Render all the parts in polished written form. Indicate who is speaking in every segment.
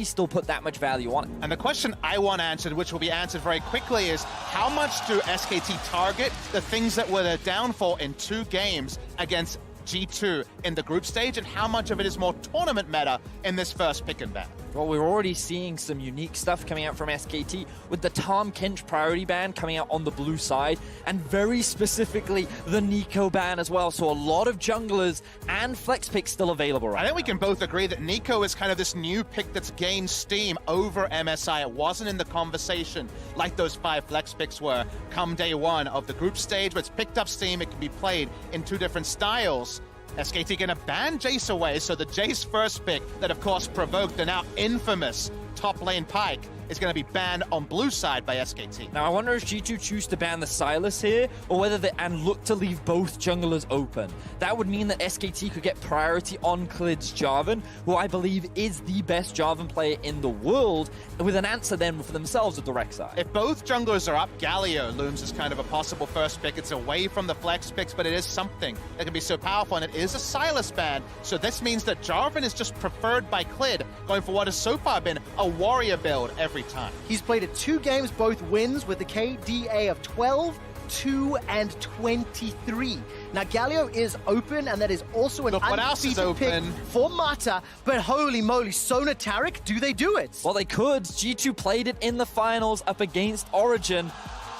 Speaker 1: still put that much value on it.
Speaker 2: And the question I want answered, which will be answered very quickly, is how much do SKT target the things that were their downfall in 2 games against G2 in the group stage, and how much of it is more tournament meta in this first pick and ban?
Speaker 1: Well, we're already seeing some unique stuff coming out from SKT with the Tom Kench priority ban coming out on the blue side, and very specifically the Nico ban as well. So a lot of junglers and flex picks still available right now.
Speaker 2: I think we can both agree that Nico is kind of this new pick that's gained steam over MSI. It wasn't in the conversation like those 5 flex picks were come day 1 of the group stage, but it's picked up steam. It can be played in 2 different styles. SKT gonna ban Jace away, so the Jace first pick that of course provoked the now infamous top lane Pyke is going to be banned on blue side by SKT.
Speaker 1: Now I wonder if G2 choose to ban the Sylas here, or whether they and look to leave both junglers open. That would mean that SKT could get priority on Klid's Jarvan, who I believe is the best Jarvan player in the world, with an answer then for themselves at the rec side.
Speaker 2: If both junglers are up, Galio looms as kind of a possible first pick. It's away from the flex picks, but it is something that can be so powerful, and it is a Sylas ban. So this means that Jarvan is just preferred by Klid, going for what has so far been a warrior build every time.
Speaker 3: He's played it 2 games, both wins, with a KDA of 12, 2, and 23. Now, Galio is open, and that is also an undefeated pick for Mata, but holy moly, Sona Taric, do they do it?
Speaker 1: Well, they could. G2 played it in the finals up against Origin.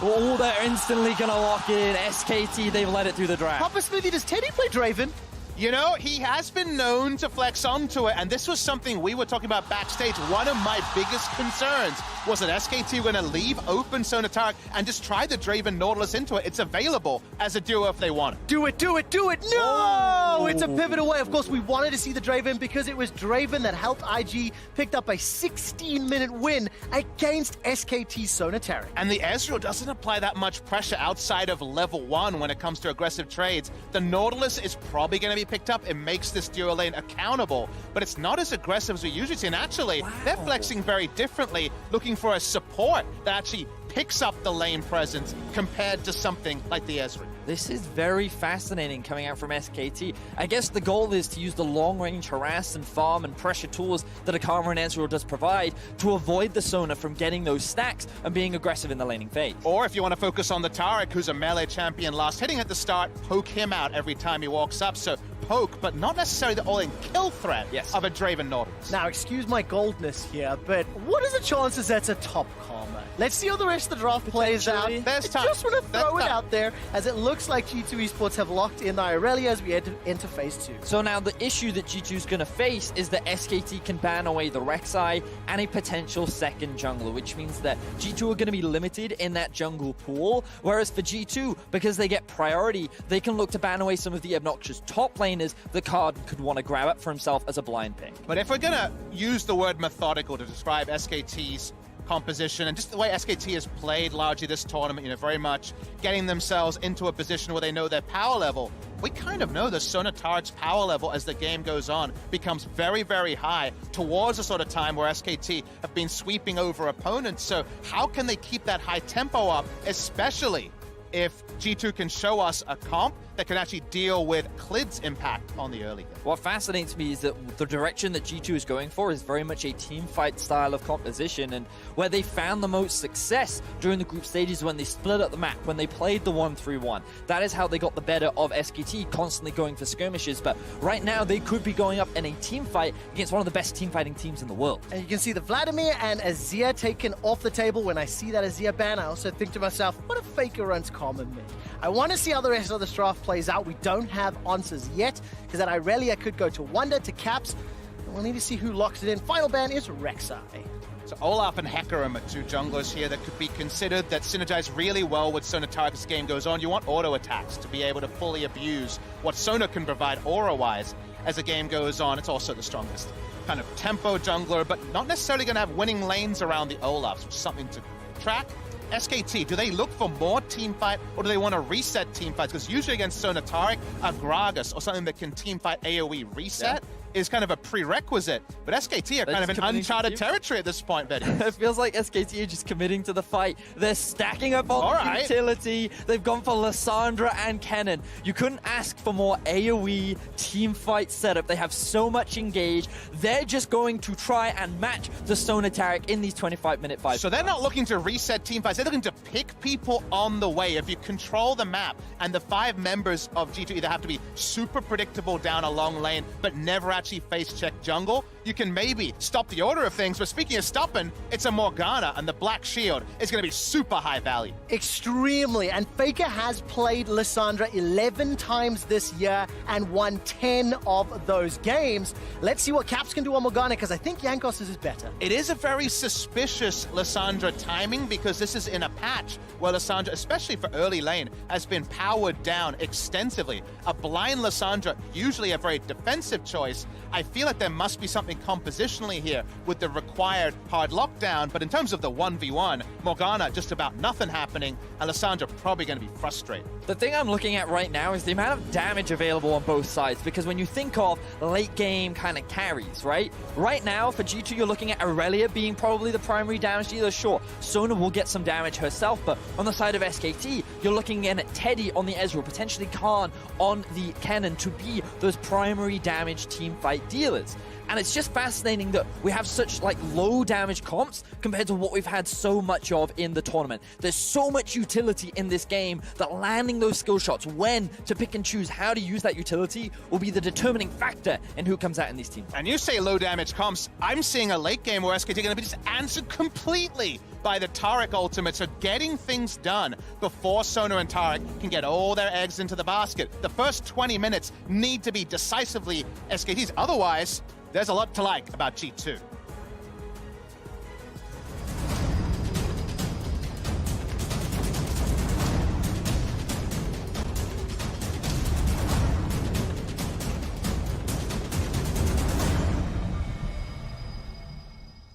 Speaker 1: Oh, they're instantly going to lock it in. SKT, they've led it through the draft.
Speaker 3: Papa Smithy, does Teddy play Draven?
Speaker 2: You know, he has been known to flex onto it, and this was something we were talking about backstage. One of my biggest concerns was that SKT were going to leave open Sona Taric and just try the Draven Nautilus into it. It's available as a duo if they want it.
Speaker 3: Do it, do it, do it! No! Oh. It's a pivot away. Of course, we wanted to see the Draven because it was Draven that helped IG picked up a 16-minute win against SKT Sona Taric.
Speaker 2: And the Ezreal doesn't apply that much pressure outside of level 1 when it comes to aggressive trades. The Nautilus is probably going to be picked up. It makes this duo lane accountable, but it's not as aggressive as we usually see. And actually, they're flexing very differently, looking for a support that actually picks up the lane presence compared to something like the Ezreal.
Speaker 1: This is very fascinating coming out from SKT. I guess the goal is to use the long-range harass and farm and pressure tools that a Karma and Ezreal does provide to avoid the Sona from getting those stacks and being aggressive in the laning phase.
Speaker 2: Or if you want to focus on the Taric, who's a melee champion last hitting at the start, poke him out every time he walks up. So poke, but not necessarily the all-in kill threat of a Draven Nautilus.
Speaker 3: Now, excuse my goldness here, but what are the chances that's a top Karma? Let's see how the rest of the draft plays out. I just want to throw it out there, as it looks like G2 Esports have locked in Irelia as we enter phase 2.
Speaker 1: So now the issue that G2 is going to face is that SKT can ban away the Rek'Sai and a potential second jungler, which means that G2 are going to be limited in that jungle pool, whereas for G2, because they get priority, they can look to ban away some of the obnoxious top laners that Card could want to grab up for himself as a blind pick.
Speaker 2: But if we're going to use the word methodical to describe SKT's composition and just the way SKT has played largely this tournament, you know, very much getting themselves into a position where they know their power level. We kind of know the Sona Taric's power level as the game goes on becomes very, very high towards the sort of time where SKT have been sweeping over opponents. So how can they keep that high tempo up, especially if G2 can show us a comp that can actually deal with Klid's impact on the early game?
Speaker 1: What fascinates me is that the direction that G2 is going for is very much a team fight style of composition, and where they found the most success during the group stages when they split up the map, when they played the 1-3-1. That is how they got the better of SKT, constantly going for skirmishes, but right now they could be going up in a team fight against one of the best team fighting teams in the world.
Speaker 3: And you can see the Vladimir and Azir taken off the table. When I see that Azir ban, I also think to myself, what if Faker runs common mid? I want to see how the rest of the draft plays out. We don't have answers yet, because that Irelia could go to Wonder, to Caps, and we'll need to see who locks it in. Final ban is Rek'Sai.
Speaker 2: So Olaf and Hecarim are 2 junglers here that could be considered that synergize really well with Sona Taric as the game goes on. You want auto attacks to be able to fully abuse what Sona can provide aura-wise as the game goes on. It's also the strongest kind of tempo jungler, but not necessarily going to have winning lanes around the Olafs, which is something to track. SKT, do they look for more team fight, or do they want to reset team fights? Because usually against Sona Taric, a Gragas or something that can team fight AoE reset is kind of a prerequisite. But SKT are
Speaker 1: They're
Speaker 2: kind of
Speaker 1: just
Speaker 2: in
Speaker 1: committing to
Speaker 2: uncharted
Speaker 1: team.
Speaker 2: territory at this point, Betty.
Speaker 1: It feels like SKT are just committing to the fight. They're stacking up all the
Speaker 2: right.
Speaker 1: utility. They've gone for Lissandra and Kennen. You couldn't ask for more AoE team fight setup. They have so much engage. They're just going to try and match the Sona Taric in these 25-minute fights.
Speaker 2: So they're not looking to reset team fights. They're looking to pick people on the way. If you control the map and the 5 members of G2 either have to be super predictable down a long lane, but never actually face check jungle, you can maybe stop the order of things. But speaking of stopping, it's a Morgana, and the Black Shield is going to be super high value.
Speaker 3: Extremely. And Faker has played Lissandra 11 times this year and won 10 of those games. Let's see what Caps can do on Morgana, because I think Jankos is better.
Speaker 2: It is a very suspicious Lissandra timing, because this is in a patch where Lissandra, especially for early lane, has been powered down extensively. A blind Lissandra, usually a very defensive choice. I feel like there must be something compositionally here with the required hard lockdown, but in terms of the 1v1, Morgana, just about nothing happening, and Lissandra probably going to be frustrated.
Speaker 1: The thing I'm looking at right now is the amount of damage available on both sides, because when you think of late game kind of carries, right? Right now, for G2, you're looking at Aurelia being probably the primary damage dealer. Sure, Sona will get some damage herself, but on the side of SKT, you're looking in at Teddy on the Ezreal, potentially Khan on the Kennen to be those primary damage team fight dealers. And it's just fascinating that we have such like low damage comps compared to what we've had so much of in the tournament. There's so much utility in this game that landing those skill shots, when to pick and choose how to use that utility, will be the determining factor in who comes out in these teams.
Speaker 2: And you say low damage comps, I'm seeing a late game where SKT are going to be just answered completely by the Taric ultimate, so getting things done before Sona and Taric can get all their eggs into the basket. The first 20 minutes need to be decisively SKT's, otherwise there's a lot to like about G2.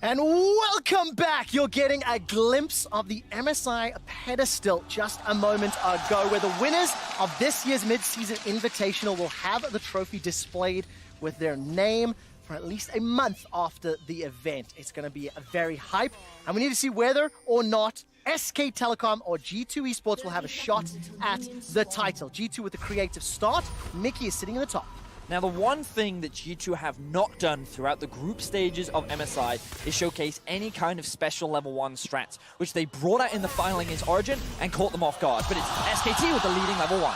Speaker 3: And welcome back. You're getting a glimpse of the MSI pedestal just a moment ago, where the winners of this year's mid-season invitational will have the trophy displayed with their name for at least a month after the event. It's going to be a very hype, and we need to see whether or not SK Telecom or G2 Esports will have a shot at the title. G2 with the creative start. Mickey is sitting in the top.
Speaker 1: Now, the one thing that G2 have not done throughout the group stages of MSI is showcase any kind of special level 1 strats, which they brought out in the final against Origin and caught them off guard. But it's SKT with the leading level 1.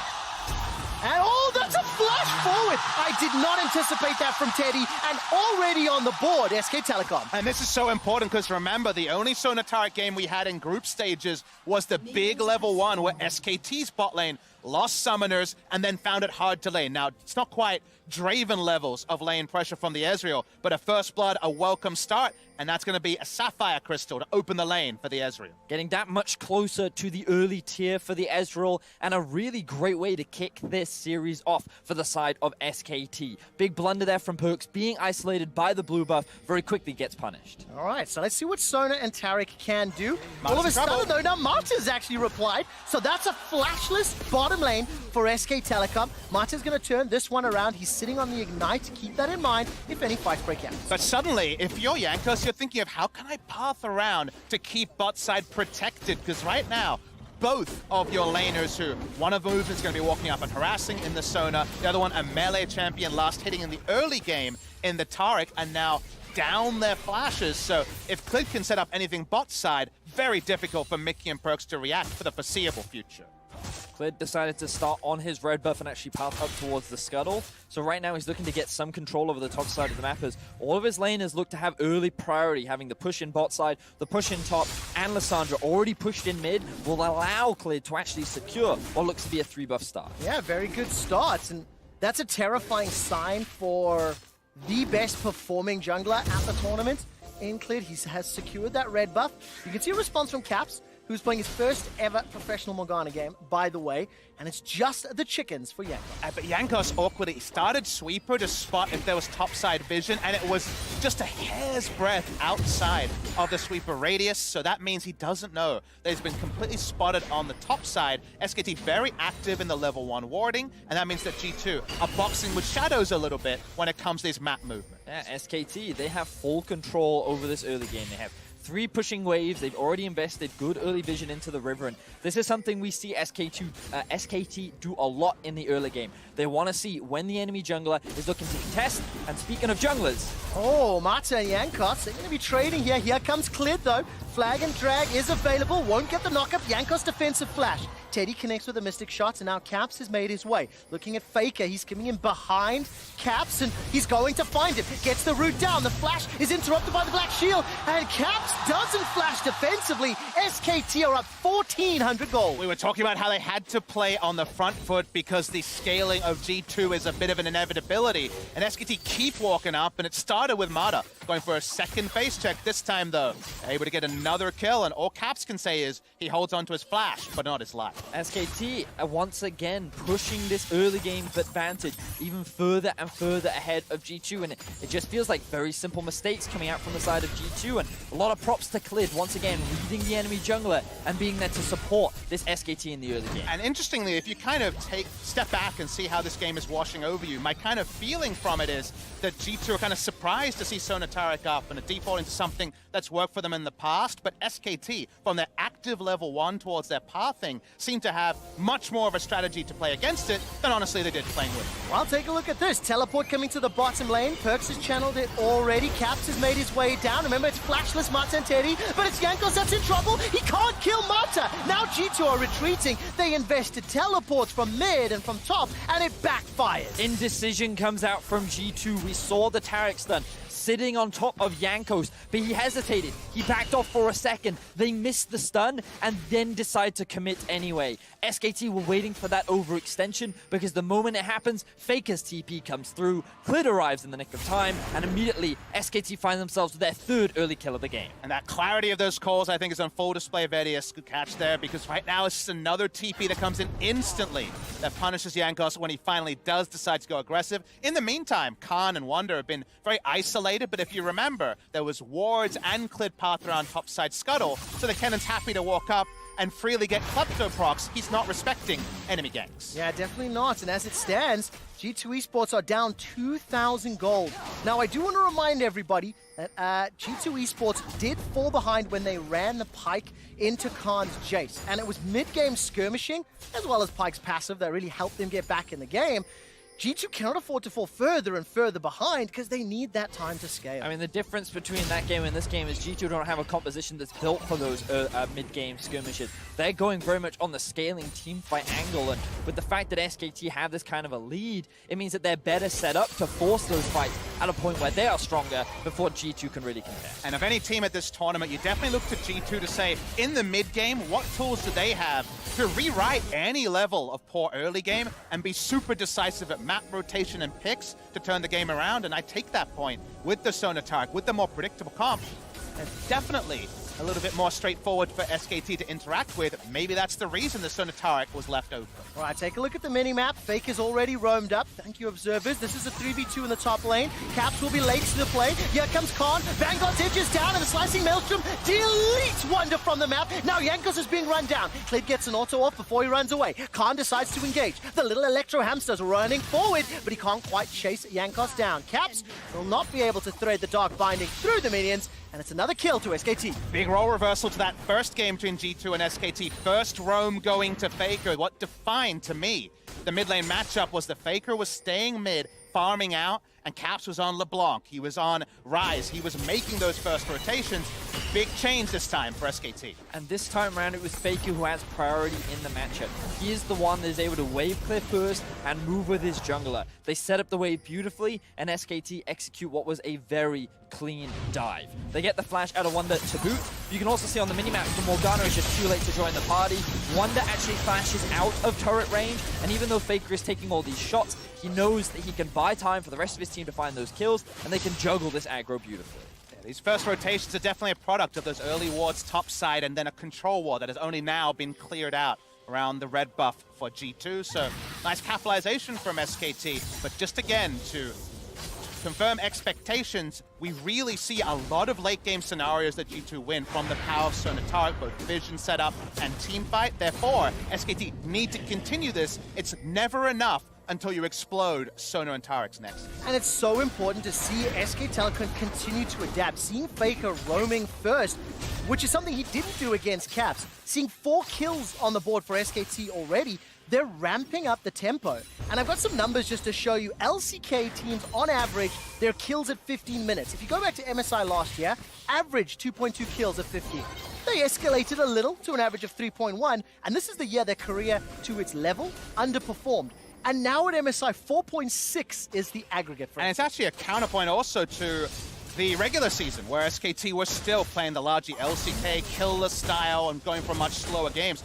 Speaker 3: And oh, that's a flash forward. I did not anticipate that from Teddy, and already on the board, SK Telecom.
Speaker 2: And this is so important, because remember, the only Sona Taric game we had in group stages was the big level 1 where SKT's bot lane lost summoners and then found it hard to lane. Now, it's not quite Draven levels of lane pressure from the Ezreal, but a first blood, a welcome start, and that's going to be a Sapphire Crystal to open the lane for the Ezreal.
Speaker 1: Getting that much closer to the early tier for the Ezreal, and a really great way to kick this series off for the side of SKT. Big blunder there from Perks, being isolated by the blue buff, very quickly gets punished.
Speaker 3: All right, so let's see what Sona and Taric can do. All of a
Speaker 2: in trouble.
Speaker 3: sudden, though, now Marta's actually replied, so that's a flashless bottom lane for SK Telecom. Marta's going to turn this one around. He's sitting on the Ignite. Keep that in mind if any fights break out.
Speaker 2: But suddenly, if you're Jankos, you're thinking of how can I path around to keep bot side protected? Because right now, both of your laners, who one of them is going to be walking up and harassing in the Sona, the other one a melee champion last hitting in the early game in the Taric, and now down their flashes. So if Clid can set up anything bot side, very difficult for Mickey and Perks to react for the foreseeable future.
Speaker 1: Clid decided to start on his red buff and actually path up towards the scuttle. So right now he's looking to get some control over the top side of the map, as all of his laners look to have early priority, having the push in bot side, the push in top, and Lissandra already pushed in mid will allow Clid to actually secure what looks to be a 3-buff start.
Speaker 3: Yeah, very good starts, and that's a terrifying sign for the best performing jungler at the tournament. In Clid, he has secured that red buff. You can see a response from Caps. who's playing his first ever professional Morgana game, by the way, and it's just the chickens for Jankos.
Speaker 2: But Jankos awkwardly started Sweeper to spot if there was topside vision, and it was just a hair's breadth outside of the Sweeper radius, so that means he doesn't know that he's been completely spotted on the top side. SKT very active in the level 1 warding, and that means that G2 are boxing with shadows a little bit when it comes to these map movements.
Speaker 1: Yeah, SKT, they have full control over this early game. They have 3 pushing waves. They've already invested good early vision into the river, and this is something we see SKT do a lot in the early game. They want to see when the enemy jungler is looking to contest, and speaking of junglers...
Speaker 3: Oh, Mata and Jankos, they're going to be trading here. Here comes Clid, though. Flag and drag is available, won't get the knockup. Jankos defensive flash. Teddy connects with a Mystic Shot, and now Caps has made his way. Looking at Faker, he's coming in behind Caps, and he's going to find him. Gets the root down, the flash is interrupted by the Black Shield, and Caps doesn't flash defensively. SKT are up 1,400 gold.
Speaker 2: We were talking about how they had to play on the front foot because the scaling of G2 is a bit of an inevitability, and SKT keep walking up, and it started with Mata going for a second face check. This time, though, able to get another kill, and all Caps can say is he holds on to his flash, but not his life.
Speaker 1: SKT once again pushing this early game advantage even further and further ahead of G2, and it just feels like very simple mistakes coming out from the side of G2, and a lot of props to Clid once again reading the enemy jungler and being there to support this SKT in the early game.
Speaker 2: And interestingly, if you kind of step back and see how this game is washing over you, my kind of feeling from it is that G2 are kind of surprised to see Sonatarek up and a default into something that's worked for them in the past, but SKT, from their active level 1 towards their pathing, seem to have much more of a strategy to play against it than honestly they did playing with it.
Speaker 3: Well, take a look at this. Teleport coming to the bottom lane. Perks has channeled it already. Caps has made his way down. Remember, it's flashless Mata and Teddy, but it's Jankos that's in trouble. He can't kill Mata. Now G2 are retreating. They invested teleports from mid and from top, and it backfires.
Speaker 1: Indecision comes out from G2. We saw the Tarek stun sitting on top of Jankos, but he hesitated. He backed off for a second. They missed the stun and then decide to commit anyway. SKT were waiting for that overextension because the moment it happens, Faker's TP comes through, Clid arrives in the nick of time, and immediately SKT find themselves with their 3rd early kill of the game.
Speaker 2: And that clarity of those calls, I think, is on full display. Vedius, good catch there, because right now it's just another TP that comes in instantly that punishes Jankos when he finally does decide to go aggressive. In the meantime, Khan and Wonder have been very isolated, but if you remember, there was wards and Clid path around topside Scuttle, so the Kennan's happy to walk up and freely get Klepto procs. He's not respecting enemy ganks.
Speaker 3: Yeah, definitely not. And as it stands, G2 Esports are down 2,000 gold. Now, I do want to remind everybody that G2 Esports did fall behind when they ran the Pyke into Khan's Jace. And it was mid-game skirmishing, as well as Pyke's passive, that really helped them get back in the game. G2 cannot afford to fall further and further behind because they need that time to scale.
Speaker 1: I mean, the difference between that game and this game is G2 don't have a composition that's built for those mid-game skirmishes. They're going very much on the scaling teamfight angle, and with the fact that SKT have this kind of a lead, it means that they're better set up to force those fights at a point where they are stronger before G2 can really contest.
Speaker 2: And of any team at this tournament, you definitely look to G2 to say, in the mid-game, what tools do they have to rewrite any level of poor early game and be super decisive at map rotation and picks to turn the game around? And I take that point with the Sonatarek, with the more predictable comp, and definitely a little bit more straightforward for SKT to interact with. Maybe that's the reason the Sonatarek was left open.
Speaker 3: All right, take a look at the mini-map. Fake is already roamed up. Thank you, observers. This is a 3v2 in the top lane. Caps will be late to the play. Here comes Khan. Vanguard edges down, and the slicing Maelstrom deletes Wonder from the map. Now Jankos is being run down. Clid gets an auto off before he runs away. Khan decides to engage. The little Electro Hamster's running forward, but he can't quite chase Jankos down. Caps will not be able to thread the Dark Binding through the minions, and it's another kill to SKT.
Speaker 2: Big role reversal to that first game between G2 and SKT. First roam going to Faker. What defined, to me, the mid lane matchup was the Faker was staying mid, farming out, and Caps was on LeBlanc. He was on Rise. He was making those first rotations. Big change this time for SKT.
Speaker 1: And this time around, it was Faker who has priority in the matchup. He is the one that is able to wave clear first and move with his jungler. They set up the wave beautifully, and SKT execute what was a very clean dive. They get the flash out of Wonder to boot. You can also see on the minimap that Morgana is just too late to join the party. Wonder actually flashes out of turret range, and even though Faker is taking all these shots, he knows that he can buy time for the rest of his team to find those kills, and they can juggle this aggro beautifully.
Speaker 2: These first rotations are definitely a product of those early wards topside and then a control ward that has only now been cleared out around the red buff for G2. So nice capitalization from SKT, but just again to confirm expectations, we really see a lot of late game scenarios that G2 win from the power of Sona Taric, both vision setup and team fight. Therefore, SKT need to continue this. It's never enough until you explode Sona and Taric's next.
Speaker 3: And it's so important to see SK Telecom continue to adapt. Seeing Faker roaming first, which is something he didn't do against Caps. Seeing 4 kills on the board for SKT already, they're ramping up the tempo. And I've got some numbers just to show you. LCK teams, on average, their kills at 15 minutes. If you go back to MSI last year, average 2.2 kills at 15. They escalated a little to an average of 3.1, and this is the year their career to its level underperformed. And now at MSI, 4.6 is the aggregate for
Speaker 2: And it's actually a counterpoint also to the regular season, where SKT were still playing the largely LCK killless style and going for much slower games.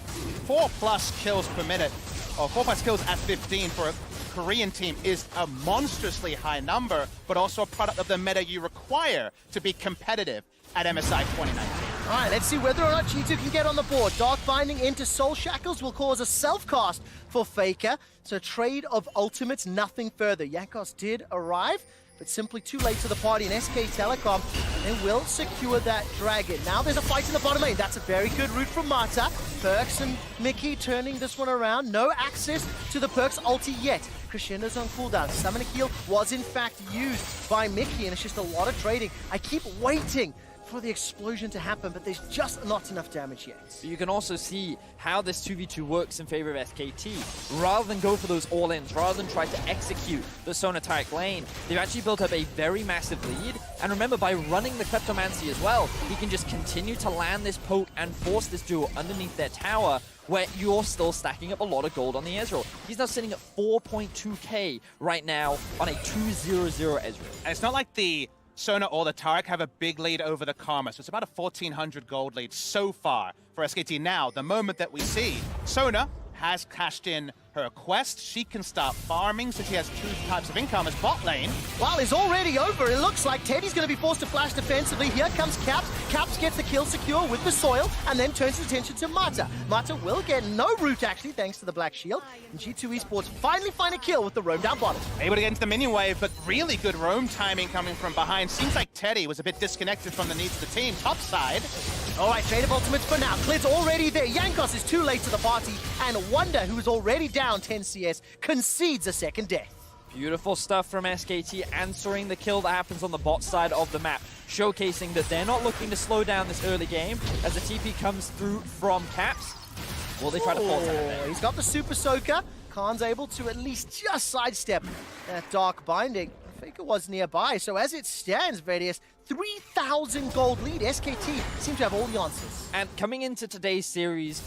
Speaker 2: 4+ kills per minute, or 4+ kills at 15 for a Korean team is a monstrously high number, but also a product of the meta you require to be competitive at MSI 2019.
Speaker 3: All right, let's see whether or not G2 can get on the board. Dark Binding into Soul Shackles will cause a self-cast for Faker. So trade of ultimates, nothing further. Yakos did arrive, but simply too late to the party. And SK Telecom, they will secure that dragon. Now there's a fight in the bottom lane. That's a very good route from Mata. Perks and Mickey turning this one around. No access to the Perks ulti yet. Crescendo's on cooldown. Summoning Heal was in fact used by Mickey, and it's just a lot of trading. I keep waiting for the explosion to happen, but there's just not enough damage yet.
Speaker 1: You can also see how this 2v2 works in favor of SKT. Rather than go for those all-ins, rather than try to execute the Sona Taric lane, they've actually built up a very massive lead. And remember, by running the Kleptomancy as well, he can just continue to land this poke and force this duo underneath their tower, where you're still stacking up a lot of gold on the Ezreal. He's now sitting at 4.2k right now on a 2-0-0 Ezreal.
Speaker 2: And it's not like the Sona or the Taric have a big lead over the Karma, so it's about a 1,400 gold lead so far for SKT. Now, the moment that we see, Sona has cashed in her quest. She can start farming, so she has 2 types of income as bot lane.
Speaker 3: Well, it's already over. It looks like Teddy's going to be forced to flash defensively. Here comes Caps. Caps gets the kill secure with the soil and then turns his attention to Mata. Mata will get no root, actually, thanks to the Black Shield. And G2 Esports finally find a kill with the roam down bottom.
Speaker 2: Able to get into the minion wave, but really good roam timing coming from behind. Seems like Teddy was a bit disconnected from the needs of the team. Top side.
Speaker 3: All right, trade of ultimates for now. Klid's already there. Jankos is too late to the party. And Wonder, who is already down 10 CS, concedes a second death.
Speaker 1: Beautiful stuff from SKT, answering the kill that happens on the bot side of the map, showcasing that they're not looking to slow down this early game as the TP comes through from Caps. Will they try to force it?
Speaker 3: He's got the Super Soaker. Khan's able to at least just sidestep that Dark Binding. Faker was nearby, so as it stands, Vedius, 3,000 gold lead. SKT seem to have all the answers.
Speaker 1: And coming into today's series,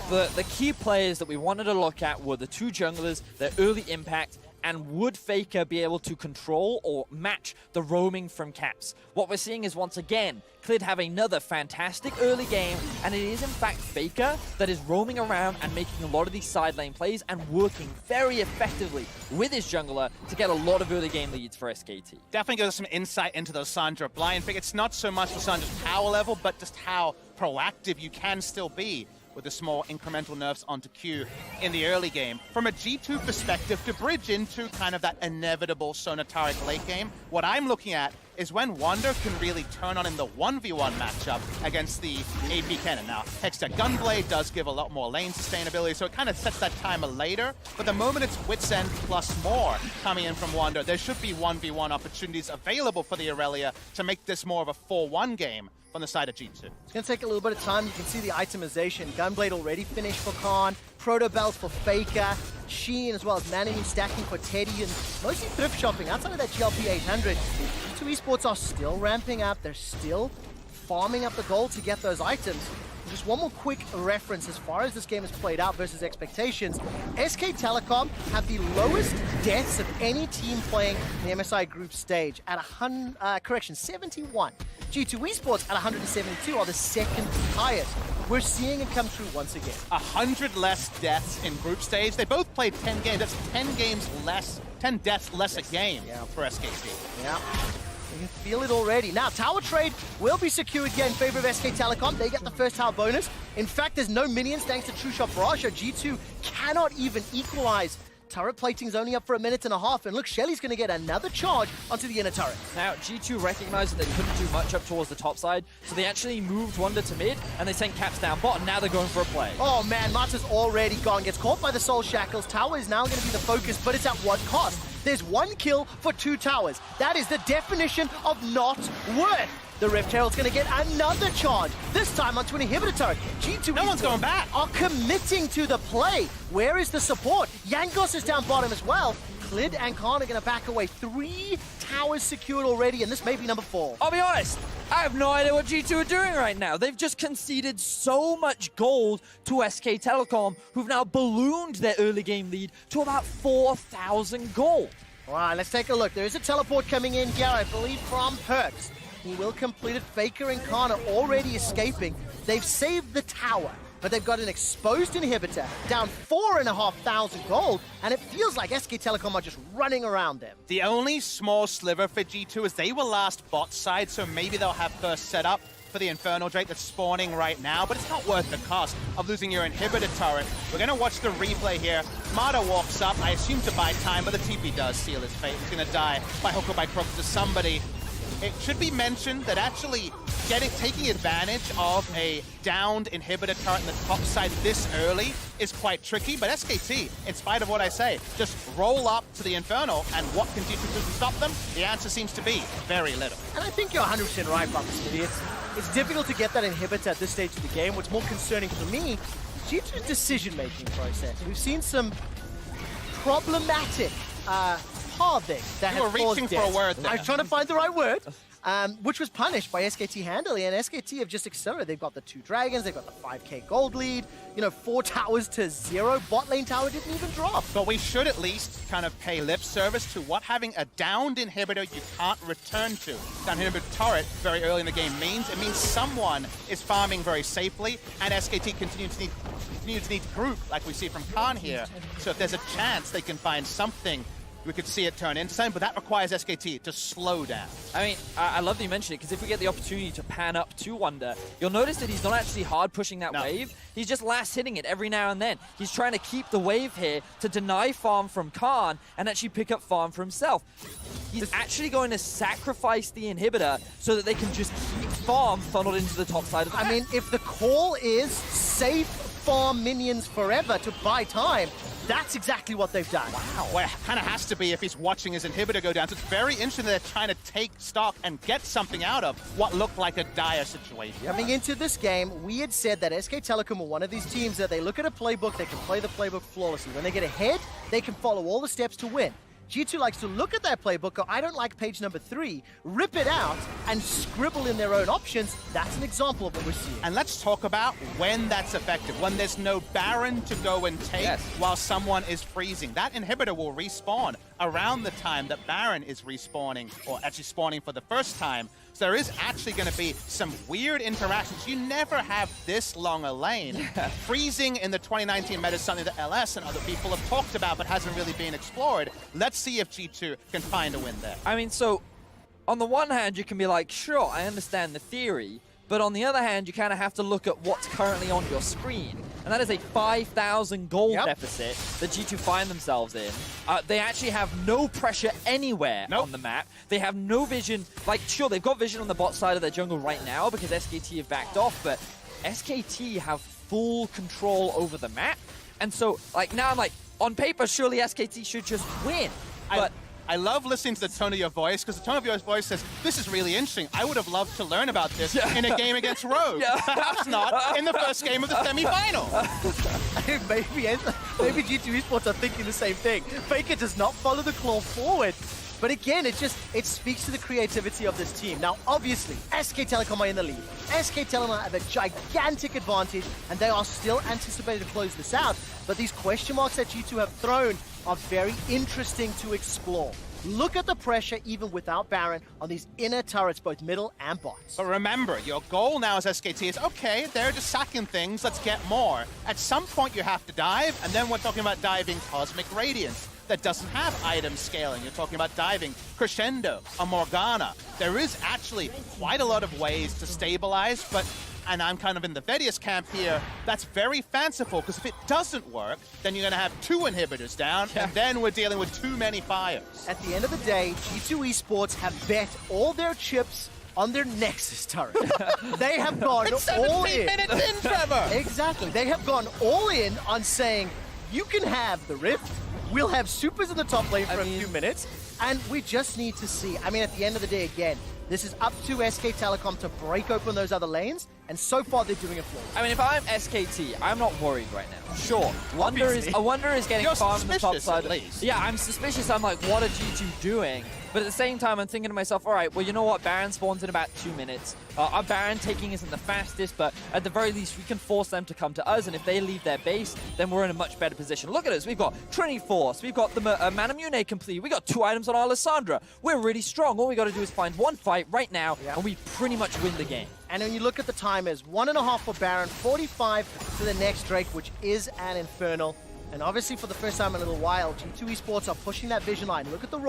Speaker 1: the key players that we wanted to look at were the 2 junglers, their early impact, and would Faker be able to control or match the roaming from Caps? What we're seeing is, once again, Klid have another fantastic early game, and it is in fact Faker that is roaming around and making a lot of these side lane plays and working very effectively with his jungler to get a lot of early game leads for SKT.
Speaker 2: Definitely gives us some insight into those Sandra blind pick. It's not so much the Sandra's power level, but just how proactive you can still be with the small incremental nerfs onto Q in the early game. From a G2 perspective, to bridge into kind of that inevitable Sona Taric late game, what I'm looking at is when Wander can really turn on in the 1v1 matchup against the AP Cannon. Now, Hextech Gunblade does give a lot more lane sustainability, so it kind of sets that timer later, but the moment it's Wit's End plus more coming in from Wander, there should be 1v1 opportunities available for the Aurelia to make this more of a 4-1 game on the side of G2.
Speaker 3: It's going to take a little bit of time. You can see the itemization. Gunblade already finished for Khan. Proto Belt for Faker. Sheen as well as Manany stacking for Teddy. And mostly thrift shopping outside of that GLP 800. G2 Esports are still ramping up. They're still farming up the gold to get those items. Just one more quick reference as far as this game has played out versus expectations. SK Telecom have the lowest deaths of any team playing the MSI group stage at 71. G2 Esports at 172 are the second highest. We're seeing it come true once again.
Speaker 2: 100 less deaths in group stage. They both played 10 games. That's 10 games less, 10 deaths less a game for SKT.
Speaker 3: Yeah. You can feel it already. Now, tower trade will be secured here in favor of SK Telecom. They get the first tower bonus. In fact, there's no minions thanks to True Shot Barrage. G2 cannot even equalize. Turret plating's only up for a minute and a half, and look, Shelly's going to get another charge onto the inner turret.
Speaker 1: Now, G2 recognized that they couldn't do much up towards the top side, so they actually moved Wonder to mid, and they sent Caps down bottom. Now they're going for a play.
Speaker 3: Oh man, Mata's already gone. Gets caught by the Soul Shackles. Tower is now going to be the focus, but it's at what cost? There's 1 kill for 2 towers. That is the definition of not worth. The Rift Herald's going to get another charge, this time onto an inhibitor turret. G2
Speaker 2: No one's going back.
Speaker 3: Are committing to the play. Where is the support? Yankos is down bottom as well. Clid and Khan are going to back away. 3 towers secured already, and this may be number 4.
Speaker 1: I'll be honest, I have no idea what G2 are doing right now. They've just conceded so much gold to SK Telecom, who've now ballooned their early game lead to about 4,000 gold.
Speaker 3: All right, let's take a look. There is a teleport coming in here, I believe, from Perks. He will complete it. Faker and Khan are already escaping. They've saved the tower, but they've got an exposed inhibitor, down 4,500 gold, and it feels like SK Telecom are just running around them.
Speaker 2: The only small sliver for G2 is they were last bot side, so maybe they'll have first set up for the Infernal Drake that's spawning right now, but it's not worth the cost of losing your inhibitor turret. We're going to watch the replay here. Mata walks up, I assume to buy time, but the TP does seal his fate. He's going to die by hook or by crook to somebody. It should be mentioned that actually taking advantage of a downed inhibitor turret in the top side this early is quite tricky, but SKT, in spite of what I say, just roll up to the Infernal, and what can G2 do to stop them? The answer seems to be very little.
Speaker 3: And I think you're 100% right, Bumpy. It's difficult to get that inhibitor at this stage of the game. What's more concerning for me, G2's decision-making process. We've seen some problematic pathing that
Speaker 2: You were reaching for a word there.
Speaker 3: I was trying to find the right word. Which was punished by SKT handily, and SKT have just accelerated. They've got the 2 dragons, they've got the 5k gold lead, 4 towers to 0. Bot lane tower didn't even drop.
Speaker 2: But we should at least kind of pay lip service to what having a downed inhibitor you can't return to, down inhibitor turret very early in the game means. It means someone is farming very safely, and SKT continue to need group, like we see from Khan here. So if there's a chance they can find something, we could see it turn into something, but that requires SKT to slow down.
Speaker 1: I mean, I love that you mentioned it, because if we get the opportunity to pan up to Wonder, you'll notice that he's not actually hard pushing that wave. He's just last hitting it every now and then. He's trying to keep the wave here to deny farm from Khan and actually pick up farm for himself. He's actually going to sacrifice the inhibitor so that they can just keep farm funneled into the top side of the map.
Speaker 3: I mean, if the call is safe farm minions forever to buy time, that's exactly what they've done.
Speaker 2: Wow. Well, it kind of has to be if he's watching his inhibitor go down. So it's very interesting that they're trying to take stock and get something out of what looked like a dire situation.
Speaker 3: Coming into this game, we had said that SK Telecom were one of these teams that they look at a playbook, they can play the playbook flawlessly. When they get ahead, they can follow all the steps to win. G2 likes to look at that playbook, go, I don't like page number 3, rip it out, and scribble in their own options. That's an example of what we're seeing.
Speaker 2: And let's talk about when that's effective, when there's no Baron to go and take while someone is freezing. That inhibitor will respawn around the time that Baron is respawning, or actually spawning for the first time. So there is actually going to be some weird interactions. You never have this long a lane. Freezing in the 2019 meta is something that LS and other people have talked about, but hasn't really been explored. Let's see if G2 can find a win there.
Speaker 1: I mean, so on the one hand, you can be like, sure, I understand the theory, but on the other hand, you kind of have to look at what's currently on your screen. And that is a 5,000 gold deficit that G2 find themselves in. They actually have no pressure anywhere on the map. They have no vision. Like, sure, they've got vision on the bot side of their jungle right now because SKT have backed off, but SKT have full control over the map. And so, like, now I'm like, on paper, surely SKT should just win. But
Speaker 2: I love listening to the tone of your voice, because the tone of your voice says, this is really interesting. I would have loved to learn about this in a game against Rogue. Perhaps not in the first game of the semi-final.
Speaker 3: maybe G2 Esports are thinking the same thing. Faker does not follow the claw forward. But again, it speaks to the creativity of this team. Now, obviously, SK Telecom are in the lead. SK Telecom have a gigantic advantage, and they are still anticipated to close this out. But these question marks that G2 have thrown are very interesting to explore. Look at the pressure, even without Baron, on these inner turrets, both middle and bots.
Speaker 2: But remember, your goal now as SKT is, okay, they're just sacking things, let's get more. At some point, you have to dive, and then we're talking about diving Cosmic Radiance. that doesn't have item scaling. You're talking about diving, Crescendo, a Morgana. There is actually quite a lot of ways to stabilize, but, and I'm kind of in the Vedius camp here, that's very fanciful, because if it doesn't work, then you're going to have 2 inhibitors down, and then we're dealing with too many fires.
Speaker 3: At the end of the day, G2 Esports have bet all their chips on their Nexus turret. They have gone
Speaker 2: It's
Speaker 3: all
Speaker 2: 17
Speaker 3: in.
Speaker 2: minutes in, Trevor!
Speaker 3: Exactly. They have gone all in on saying, you can have the Rift, we'll have supers in the top lane for a few minutes, and we just need to see. I mean, at the end of the day, again, this is up to SK Telecom to break open those other lanes, and so far they're doing it flawlessly.
Speaker 1: I mean, if I'm SKT, I'm not worried right now. Sure, Wonder is getting
Speaker 2: You're
Speaker 1: farmed on the top
Speaker 2: suspicious,
Speaker 1: side.
Speaker 2: at least.
Speaker 1: Yeah, I'm suspicious. I'm like, what are G2 doing? But at the same time, I'm thinking to myself, all right, well, you know what? Baron spawns in about 2 minutes. Our Baron taking isn't the fastest, but at the very least, we can force them to come to us, and if they leave their base, then we're in a much better position. Look at us. We've got Trinity Force. We've got the Manamune complete. We got 2 items on our Lissandra. We're really strong. All we got to do is find one fight right now, and we pretty much win the game.
Speaker 3: And when you look at the timers, 1.5 for Baron, 45 to the next Drake, which is an Infernal. And obviously, for the first time in a little while, G2 Esports are pushing that vision line. Look at the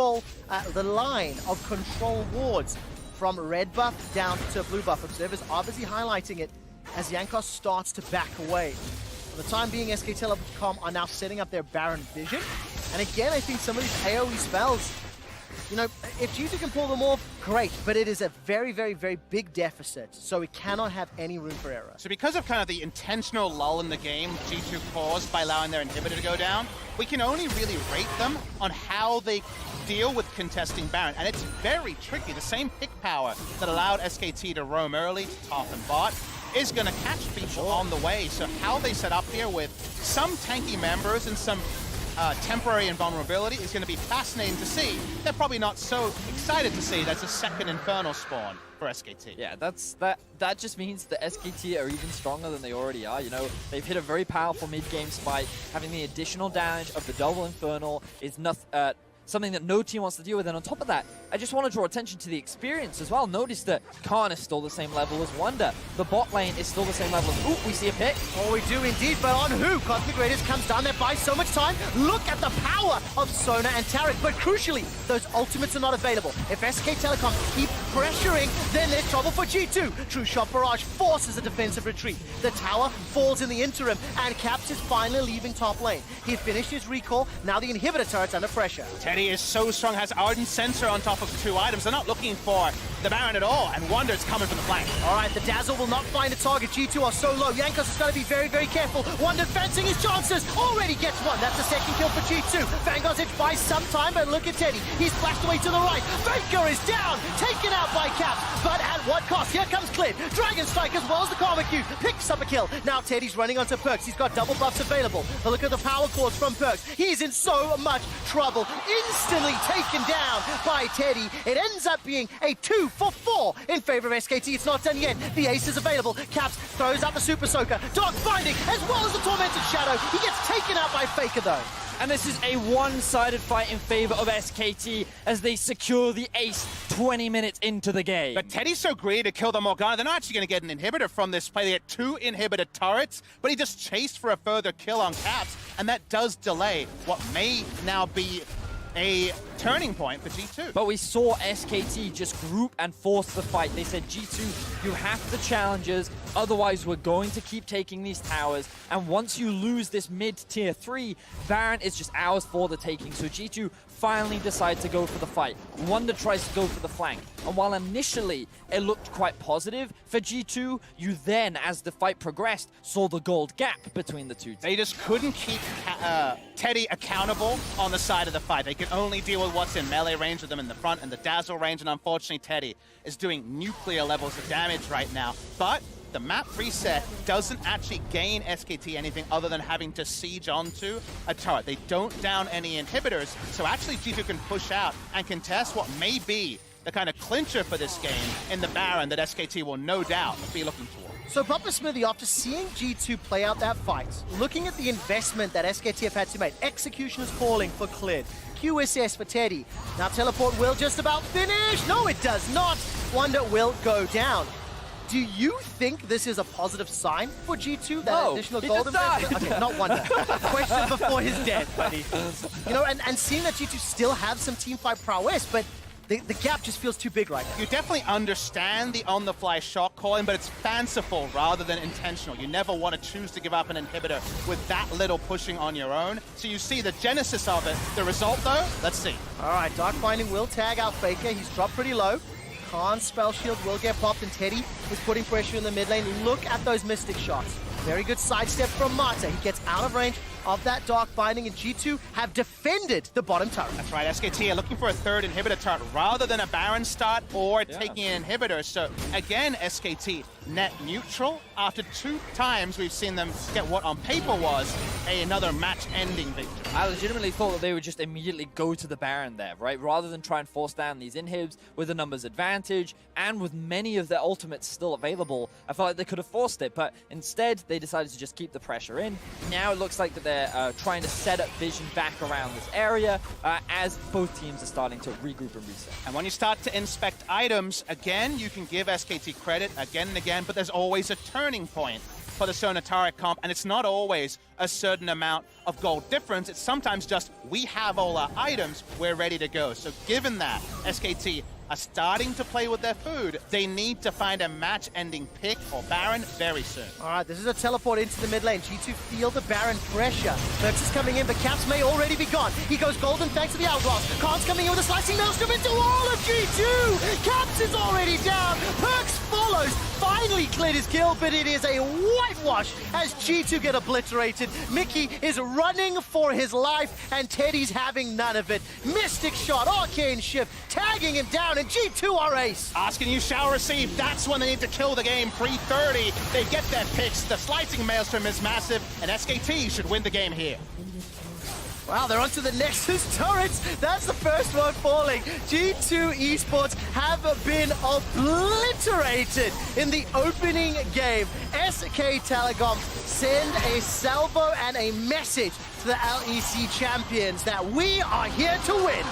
Speaker 3: the line of control wards from red buff down to blue buff. Observers obviously highlighting it as Jankos starts to back away. For the time being, SK Telecom are now setting up their Baron vision. And again, I think some of these AoE spells, you know, if G2 can pull them off, great, but it is a very, very, very big deficit, so we cannot have any room for error.
Speaker 2: So because of kind of the intentional lull in the game G2 caused by allowing their inhibitor to go down, we can only really rate them on how they deal with contesting Baron, and it's very tricky. The same pick power that allowed SKT to roam early to top and bot is going to catch people on the way, so how they set up here with some tanky members and some temporary invulnerability is going to be fascinating to see. They're probably not so excited to see that's a second Infernal spawn for SKT.
Speaker 1: Yeah, that just means that SKT are even stronger than they already are. You know, they've hit a very powerful mid-game spike. Having the additional damage of the double Infernal is something that no team wants to deal with. And on top of that, I just want to draw attention to the experience as well. Notice that Khan is still the same level as Wonder. The bot lane is still the same level as... Ooh, we see a pick.
Speaker 3: Oh, we do indeed, but on who? Cosmic Raiders comes down there, buys so much time. Look at the power of Sona and Taric, but crucially, those ultimates are not available. If SK Telecom keep pressuring, then there's trouble for G2. True Shot Barrage forces a defensive retreat. The tower falls in the interim, and Caps is finally leaving top lane. He finished his recall, now the inhibitor turret's under pressure.
Speaker 2: Teddy is so strong, has Ardent Sensor on top of 2 items. They're not looking for the Baron at all, and Wonder's coming from the flank.
Speaker 3: All right, the Dazzle will not find a target. G2 are so low. Jankos has got to be very, very careful. Wonder fancying his chances. Already gets one. That's a second kill for G2. Vanguard's Edge buys some time, but look at Teddy. He's flashed away to the right. Faker is down, taken out by Caps, but at what cost? Here comes Clid. Dragon Strike as well as the Karma Q. Picks up a kill. Now Teddy's running onto Perks. He's got double buffs available. But look at the power chords from Perks. He's in so much trouble. Instantly taken down by Teddy. It ends up being a 2 for 4 in favor of SKT. It's not done yet. The ace is available. Caps throws out the Super Soaker. Dark Binding as well as the Tormented Shadow. He gets taken out by Faker though.
Speaker 1: And this is a one-sided fight in favor of SKT as they secure the ace 20 minutes into the game.
Speaker 2: But Teddy's so greedy to kill the Morgana, they're not actually going to get an inhibitor from this play. They get 2 inhibitor turrets, but he just chased for a further kill on Caps, and that does delay what may now be a turning point for G2.
Speaker 1: But we saw SKT just group and force the fight. They said, G2, you have the challengers, otherwise we're going to keep taking these towers. And once you lose this mid-tier 3, Baron is just ours for the taking. So G2 finally decide to go for the fight. Wonder tries to go for the flank. And while initially it looked quite positive for G2, you then, as the fight progressed, saw the gold gap between the two teams.
Speaker 2: They just couldn't keep Teddy accountable on the side of the fight. They could only deal with what's in melee range with them in the front and the dazzle range, and unfortunately Teddy is doing nuclear levels of damage right now. But the map reset doesn't actually gain SKT anything other than having to siege onto a turret. They don't down any inhibitors, so actually G2 can push out and contest what may be the kind of clincher for this game in the Baron that SKT will no doubt be looking for.
Speaker 3: So Papa Smithy, after seeing G2 play out that fight, looking at the investment that SKT have had to make, execution is calling for Clid, QSS for Teddy. Now Teleport will just about finish. No, it does not. Wonder will go down. Do you think this is a positive sign for G2? That
Speaker 1: No,
Speaker 3: additional
Speaker 1: he
Speaker 3: golden
Speaker 1: just died.
Speaker 3: Okay, not wonder. Question before he's dead, buddy. You know, and seeing that G2 still have some teamfight prowess, but the gap just feels too big right now.
Speaker 2: You definitely understand the on-the-fly shot calling, but it's fanciful rather than intentional. You never want to choose to give up an inhibitor with that little pushing on your own. So you see the genesis of it. The result, though, let's see.
Speaker 3: All right, Dark Binding will tag out Faker. He's dropped pretty low. Khan's spell shield will get popped, and Teddy is putting pressure in the mid lane. Look at those Mystic shots. Very good sidestep from Mata. He gets out of range of that Dark Binding, and G2 have defended the bottom turret.
Speaker 2: That's right, SKT are looking for a third inhibitor turret rather than a Baron start or taking an inhibitor. So again, SKT net neutral. After 2 times we've seen them get what on paper was another match-ending victory.
Speaker 1: I legitimately thought that they would just immediately go to the Baron there, right? Rather than try and force down these inhibs with a numbers advantage and with many of their ultimates still available, I felt like they could have forced it, but instead they decided to just keep the pressure in. Now it looks like that they're trying to set up vision back around this area as both teams are starting to regroup and reset.
Speaker 2: And when you start to inspect items, again, you can give SKT credit again and again, but there's always a turning point for the Sonataric comp, and it's not always a certain amount of gold difference. It's sometimes just, we have all our items, we're ready to go. So given that SKT are starting to play with their food, they need to find a match-ending pick or Baron very soon.
Speaker 3: All right, this is a teleport into the mid lane. G2 feel the Baron pressure. Perks is coming in, but Caps may already be gone. He goes golden thanks to the Hourglass. Khan's coming in with a slicing maelstrom into all of G2! Caps is already down. Perks follows. Finally cleared his kill, but it is a whitewash as G2 get obliterated. Mickey is running for his life, and Teddy's having none of it. Mystic shot, arcane shift, tagging him down, and G2 are ace.
Speaker 2: Asking you shall receive. That's when they need to kill the game. Pre-30, they get their picks. The slicing maelstrom is massive, and SKT should win the game here.
Speaker 3: Wow, they're onto the Nexus turrets. That's the first one falling. G2 Esports have been obliterated in the opening game. SK Telecom send a salvo and a message to the LEC champions that we are here to win.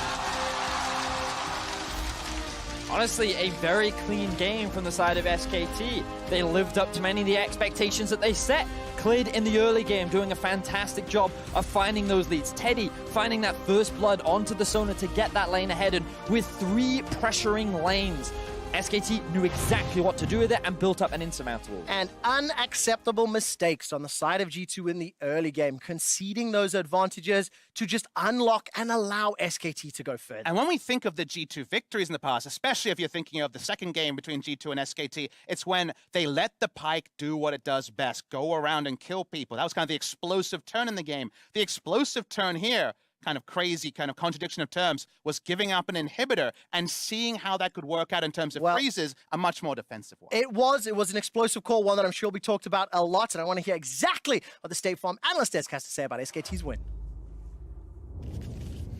Speaker 1: Honestly, a very clean game from the side of SKT. They lived up to many of the expectations that they set. Cleared in the early game, doing a fantastic job of finding those leads. Teddy finding that first blood onto the Sona to get that lane ahead, and with 3 pressuring lanes, SKT knew exactly what to do with it and built up an insurmountable.
Speaker 3: And unacceptable mistakes on the side of G2 in the early game, conceding those advantages to just unlock and allow SKT to go further.
Speaker 2: And when we think of the G2 victories in the past, especially if you're thinking of the second game between G2 and SKT, it's when they let the Pyke do what it does best, go around and kill people. That was kind of the explosive turn in the game. The explosive turn here, kind of crazy, kind of contradiction of terms, was giving up an inhibitor and seeing how that could work out in terms of freezes, a much more defensive one.
Speaker 3: It was an explosive call, one that I'm sure we talked about a lot, and I want to hear exactly what the State Farm analyst desk has to say about SKT's win.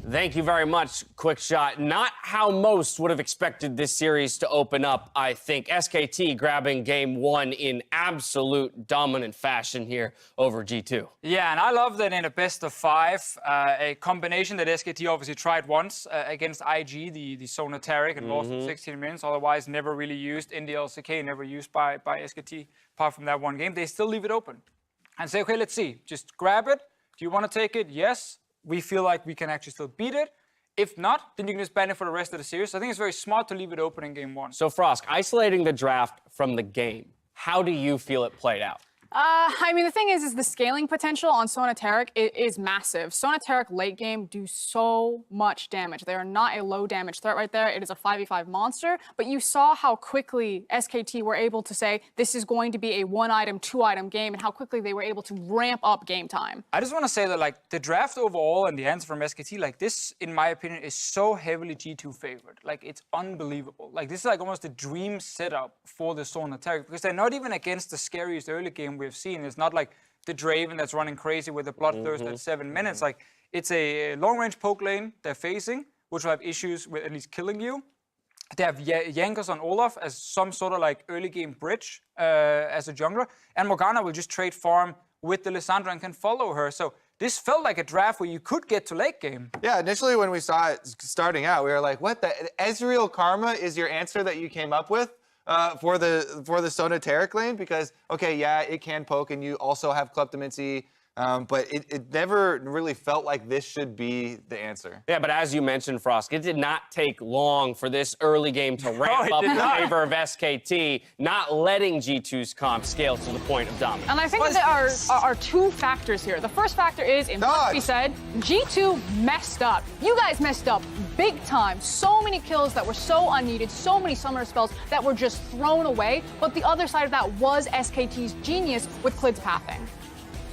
Speaker 4: Thank you very much, Quick Shot. Not how most would have expected this series to open up, I think. SKT grabbing game 1 in absolute dominant fashion here over G2.
Speaker 5: Yeah, and I love that in a best of 5, a combination that SKT obviously tried once against IG, the Sonataric, and lost in 16 minutes, otherwise never really used in the LCK, never used by SKT, apart from that one game. They still leave it open and say, okay, let's see, just grab it. Do you want to take it? Yes. We feel like we can actually still beat it. If not, then you can just ban it for the rest of the series. So I think it's very smart to leave it open in game 1.
Speaker 4: So, Frosk, isolating the draft from the game, how do you feel it played out?
Speaker 6: I mean, the thing is the scaling potential on Sonataric is massive. Sonataric late game do so much damage. They are not a low damage threat right there. It is a 5v5 monster, but you saw how quickly SKT were able to say this is going to be a 1-item, 2-item game, and how quickly they were able to ramp up game time.
Speaker 5: I just want to say that, like, the draft overall and the answer from SKT, like, this, in my opinion, is so heavily G2 favored. Like, it's unbelievable. Like, this is like almost a dream setup for the Sonataric, because they're not even against the scariest early game we've seen. It's not like the Draven that's running crazy with the Bloodthirst at 7 minutes. Like, it's a long-range poke lane they're facing, which will have issues with at least killing you. They have Jankos on Olaf as some sort of like early game bridge as a jungler, and Morgana will just trade farm with the Lissandra and can follow her. So this felt like a draft where you could get to late game.
Speaker 7: Yeah, initially when we saw it starting out, we were like, what, the Ezreal Karma is your answer that you came up with? for the Sona Taric lane because, okay, yeah, it can poke, and you also have Kleptomancy, but it never really felt like this should be the answer.
Speaker 4: Yeah, but as you mentioned, Frost, it did not take long for this early game to ramp up in favor of SKT, not letting G2's comp scale to the point of dominance.
Speaker 6: And I think that there are two factors here. The first factor is, it must be said, G2 messed up. You guys messed up big time. So many kills that were so unneeded, so many summoner spells that were just thrown away. But the other side of that was SKT's genius with Klid's pathing.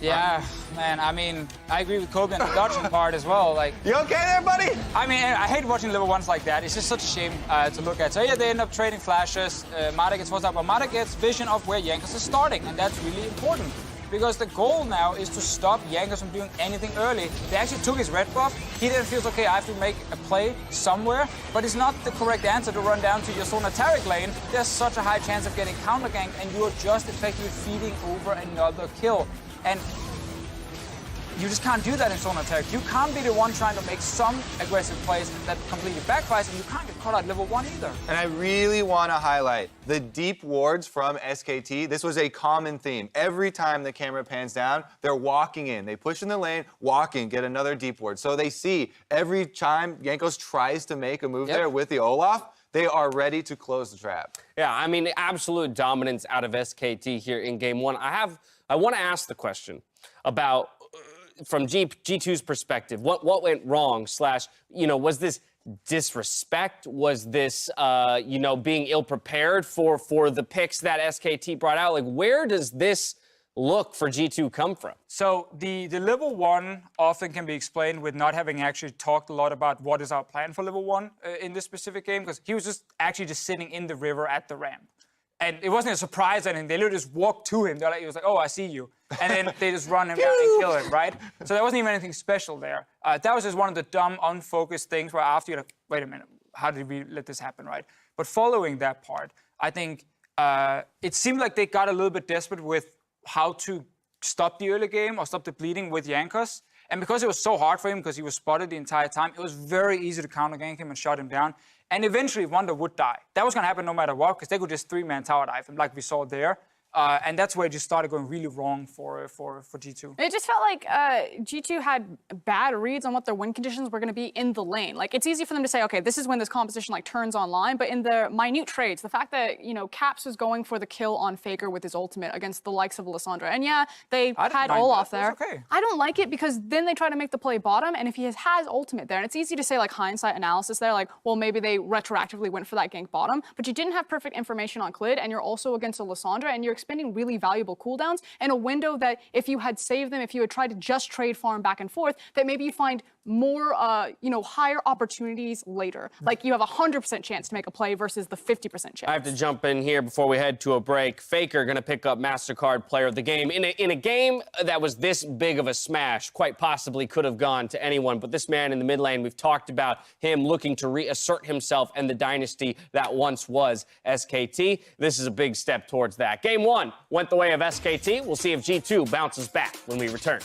Speaker 5: Yeah, man, I mean, I agree with Kobe on the dodging part as well. Like,
Speaker 7: You okay there, buddy?
Speaker 5: I mean, I hate watching level 1s like that. It's just such a shame to look at. So yeah, they end up trading flashes. Mata gets forced out, but Mata gets vision of where Jankos is starting, and that's really important. Because the goal now is to stop Jankos from doing anything early. They actually took his red buff. He then feels, okay, I have to make a play somewhere, but it's not the correct answer to run down to your Sona Taric lane. There's such a high chance of getting counter-ganked, and you're just effectively feeding over another kill. And you just can't do that in Sona Taric. You can't be the one trying to make some aggressive plays that completely backfires, and you can't get caught at level 1 either.
Speaker 7: And I really want to highlight the deep wards from SKT. This was a common theme. Every time the camera pans down, they're walking in. They push in the lane, walk in, get another deep ward. So they see every time Jankos tries to make a move there with the Olaf, they are ready to close the trap.
Speaker 4: Yeah, I mean, absolute dominance out of SKT here in game 1. I want to ask the question about, from G2's perspective, what went wrong / was this disrespect? Was this, being ill-prepared for the picks that SKT brought out? Like, where does this look for G2 come from?
Speaker 5: So the level 1 often can be explained with not having actually talked a lot about what is our plan for level 1 in this specific game, because he was just sitting in the river at the ramp. And it wasn't a surprise or anything. They literally just walked to him. He was like, oh, I see you. And then they just run him down and kill him, right? So there wasn't even anything special there. That was just one of the dumb, unfocused things where after you're like, wait a minute, how did we let this happen, right? But following that part, I think it seemed like they got a little bit desperate with how to stop the early game or stop the bleeding with Jankos. And because it was so hard for him, because he was spotted the entire time, it was very easy to counter-gank him and shut him down. And eventually, Wonder would die. That was going to happen no matter what, because they could just 3-man tower dive him, like we saw there. And that's where it just started going really wrong for G2.
Speaker 6: It just felt like G2 had bad reads on what their win conditions were going to be in the lane. Like, it's easy for them to say, okay, this is when this composition turns online, but in the minute trades, the fact that, Caps was going for the kill on Faker with his ultimate against the likes of Lissandra, and yeah, they had Olaf there.
Speaker 5: Okay.
Speaker 6: I don't like it because then they try to make the play bottom, and if he has ultimate there, and it's easy to say, hindsight analysis there, well, maybe they retroactively went for that gank bottom, but you didn't have perfect information on Klid, and you're also against a Lissandra, and you're expending really valuable cooldowns in a window that if you had saved them, if you had tried to just trade farm back and forth, that maybe you find more, higher opportunities later. Like, you have a 100% chance to make a play versus the 50% chance.
Speaker 4: I have to jump in here before we head to a break. Faker going to pick up MasterCard Player of the Game. In a game that was this big of a smash, quite possibly could have gone to anyone, but this man in the mid lane, we've talked about him looking to reassert himself and the dynasty that once was SKT. This is a big step towards that. Game 1 went the way of SKT. We'll see if G2 bounces back when we return.